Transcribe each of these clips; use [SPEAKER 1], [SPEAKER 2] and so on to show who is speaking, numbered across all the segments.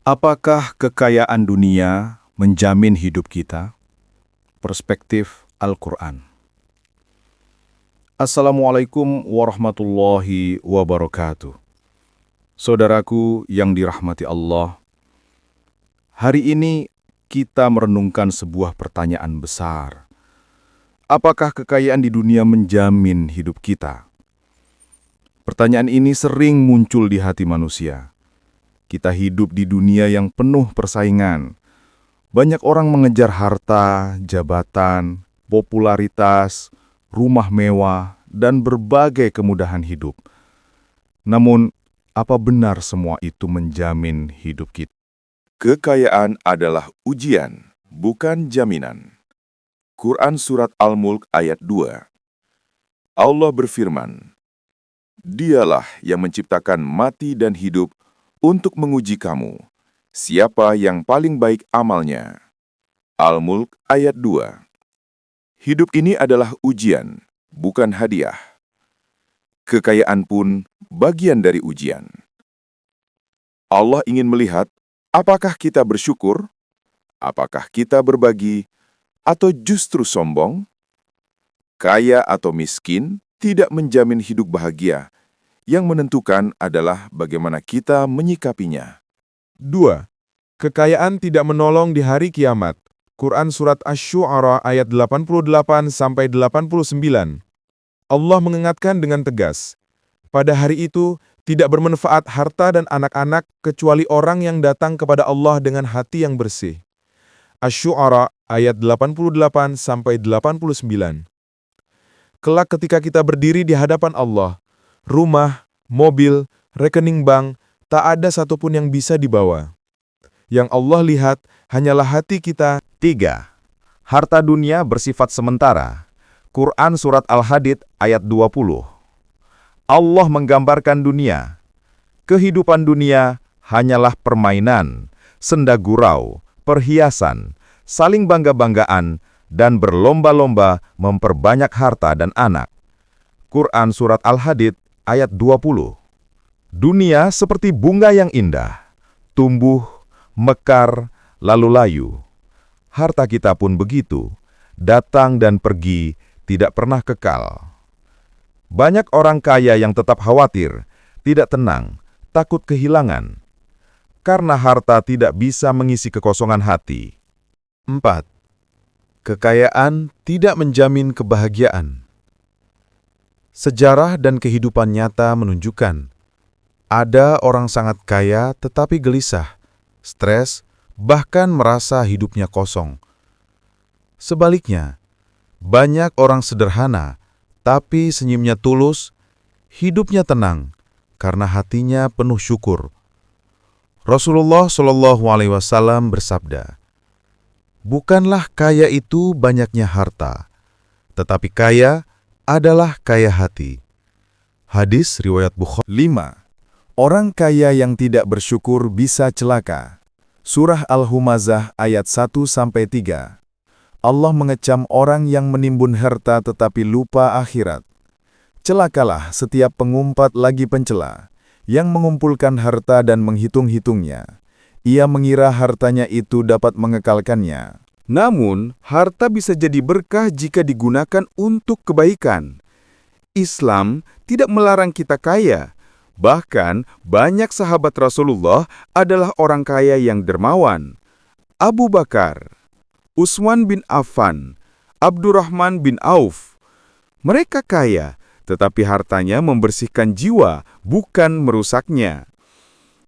[SPEAKER 1] Apakah kekayaan dunia menjamin hidup kita? Perspektif Al-Quran. Assalamualaikum warahmatullahi wabarakatuh. Saudaraku yang dirahmati Allah, hari ini kita merenungkan sebuah pertanyaan besar. Apakah kekayaan di dunia menjamin hidup kita? Pertanyaan ini sering muncul di hati manusia. Kita hidup di dunia yang penuh persaingan. Banyak orang mengejar harta, jabatan, popularitas, rumah mewah, dan berbagai kemudahan hidup. Namun, apa benar semua itu menjamin hidup kita?
[SPEAKER 2] Kekayaan adalah ujian, bukan jaminan. Quran Surat Al-Mulk ayat 2. Allah berfirman, "Dialah yang menciptakan mati dan hidup untuk menguji kamu, siapa yang paling baik amalnya." Al-Mulk ayat 2. Hidup ini adalah ujian, bukan hadiah. Kekayaan pun bagian dari ujian. Allah ingin melihat apakah kita bersyukur, apakah kita berbagi, atau justru sombong. Kaya atau miskin tidak menjamin hidup bahagia. Yang menentukan adalah bagaimana kita menyikapinya.
[SPEAKER 3] 2. Kekayaan tidak menolong di hari kiamat. Quran Surat Asy-Syu'ara ayat 88-89. Allah mengingatkan dengan tegas, pada hari itu tidak bermanfaat harta dan anak-anak kecuali orang yang datang kepada Allah dengan hati yang bersih. Asy-Syu'ara ayat 88-89. Kelak ketika kita berdiri di hadapan Allah, rumah, mobil, rekening bank, tak ada satupun yang bisa dibawa. Yang Allah lihat hanyalah hati kita.
[SPEAKER 4] 3. Harta dunia bersifat sementara. Quran Surat Al-Hadid ayat 20. Allah menggambarkan dunia. Kehidupan dunia hanyalah permainan, senda gurau, perhiasan, saling bangga-banggaan, dan berlomba-lomba memperbanyak harta dan anak. Quran Surat Al-Hadid ayat 20. Dunia seperti bunga yang indah, tumbuh, mekar, lalu layu. Harta kita pun begitu, datang dan pergi, tidak pernah kekal. Banyak orang kaya yang tetap khawatir, tidak tenang, takut kehilangan. Karena harta tidak bisa mengisi kekosongan hati.
[SPEAKER 3] 4. Kekayaan tidak menjamin kebahagiaan. Sejarah dan kehidupan nyata menunjukkan, ada orang sangat kaya tetapi gelisah, stres, bahkan merasa hidupnya kosong. Sebaliknya, banyak orang sederhana, tapi senyumnya tulus, hidupnya tenang, karena hatinya penuh syukur. Rasulullah SAW bersabda, "Bukanlah kaya itu banyaknya harta, tetapi kaya adalah kaya hati." Hadis riwayat Bukhari.
[SPEAKER 1] 5. Orang kaya yang tidak bersyukur bisa celaka. Surah Al-Humazah ayat 1-3. Allah mengecam orang yang menimbun harta tetapi lupa akhirat. Celakalah setiap pengumpat lagi pencela, yang mengumpulkan harta dan menghitung-hitungnya. Ia mengira hartanya itu dapat mengekalkannya.
[SPEAKER 5] Namun, harta bisa jadi berkah jika digunakan untuk kebaikan. Islam tidak melarang kita kaya. Bahkan, banyak sahabat Rasulullah adalah orang kaya yang dermawan. Abu Bakar, Utsman bin Affan, Abdurrahman bin Auf. Mereka kaya, tetapi hartanya membersihkan jiwa, bukan merusaknya.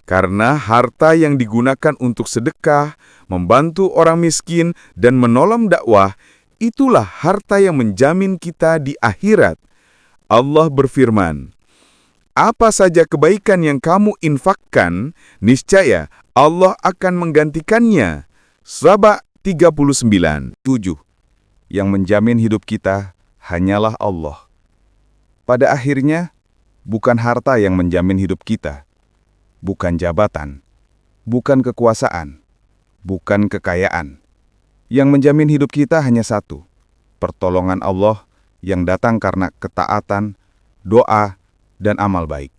[SPEAKER 5] Karena harta yang digunakan untuk sedekah, membantu orang miskin, dan menolong dakwah, itulah harta yang menjamin kita di akhirat. Allah berfirman, "Apa saja kebaikan yang kamu infakkan, niscaya Allah akan menggantikannya." Saba 39:7.
[SPEAKER 1] Yang menjamin hidup kita hanyalah Allah. Pada akhirnya, bukan harta yang menjamin hidup kita, bukan jabatan, bukan kekuasaan, bukan kekayaan. Yang menjamin hidup kita hanya satu, pertolongan Allah yang datang karena ketaatan, doa, dan amal baik.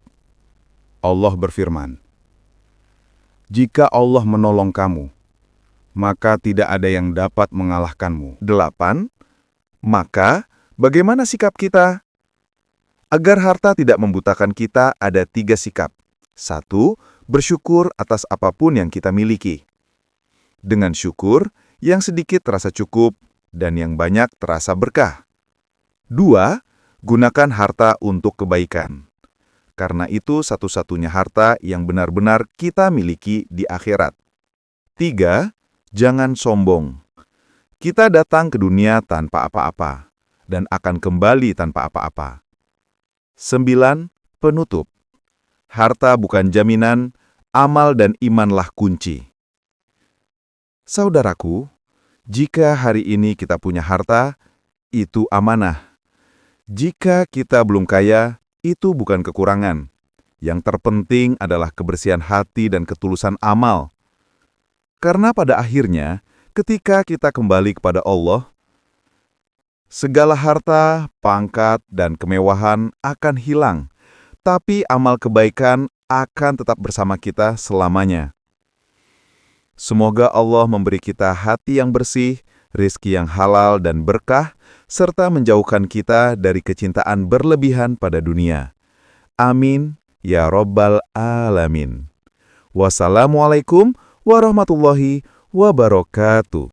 [SPEAKER 1] Allah berfirman,
[SPEAKER 5] Jika Allah menolong kamu, maka tidak ada yang dapat mengalahkanmu.
[SPEAKER 2] 8. Maka, bagaimana sikap kita? Agar harta tidak membutakan kita, ada 3 sikap. 1. Bersyukur atas apapun yang kita miliki. Dengan syukur, yang sedikit terasa cukup, dan yang banyak terasa berkah. 2. Gunakan harta untuk kebaikan. Karena itu satu-satunya harta yang benar-benar kita miliki di akhirat. 3. Jangan sombong. Kita datang ke dunia tanpa apa-apa, dan akan kembali tanpa apa-apa. 9. Penutup. Harta bukan jaminan, amal dan imanlah kunci. Saudaraku, jika hari ini kita punya harta, itu amanah. Jika kita belum kaya, itu bukan kekurangan. Yang terpenting adalah kebersihan hati dan ketulusan amal. Karena pada akhirnya, ketika kita kembali kepada Allah, segala harta, pangkat, dan kemewahan akan hilang, tapi amal kebaikan akan tetap bersama kita selamanya. Semoga Allah memberi kita hati yang bersih, rizki yang halal dan berkah, serta menjauhkan kita dari kecintaan berlebihan pada dunia. Amin, ya Rabbal Alamin. Wassalamualaikum warahmatullahi wabarakatuh.